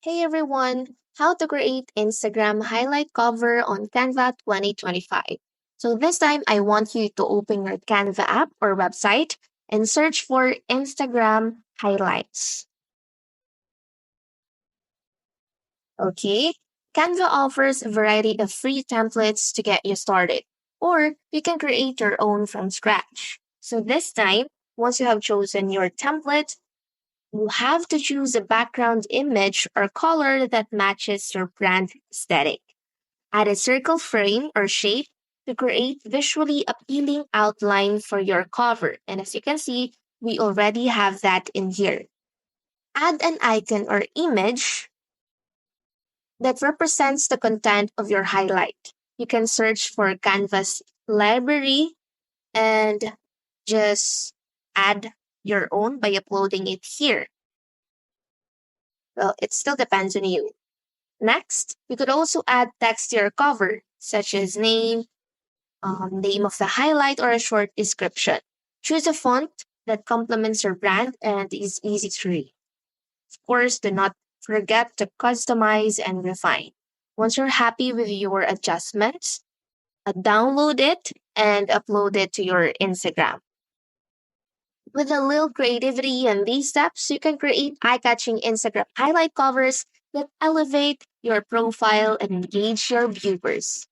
Hey everyone, how to create Instagram highlight cover on Canva 2025. So this time I want you to open your Canva app or website and search for Instagram highlights. Okay, Canva offers a variety of free templates to get you started, or you can create your own from scratch. So this time, once you have chosen your template, you have to choose a background image or color that matches your brand aesthetic. Add a circle frame or shape to create visually appealing outline for your cover. And as you can see, we already have that in here. Add an icon or image that represents the content of your highlight. You can search for Canvas library and just add your own by uploading it here. Well, it still depends on you. Next, you could also add text to your cover, such as name of the highlight, or a short description. Choose a font that complements your brand and is easy to read. Of course, do not forget to customize and refine. Once you're happy with your adjustments, download it and upload it to your Instagram. With a little creativity and these steps, you can create eye-catching Instagram highlight covers that elevate your profile and engage your viewers.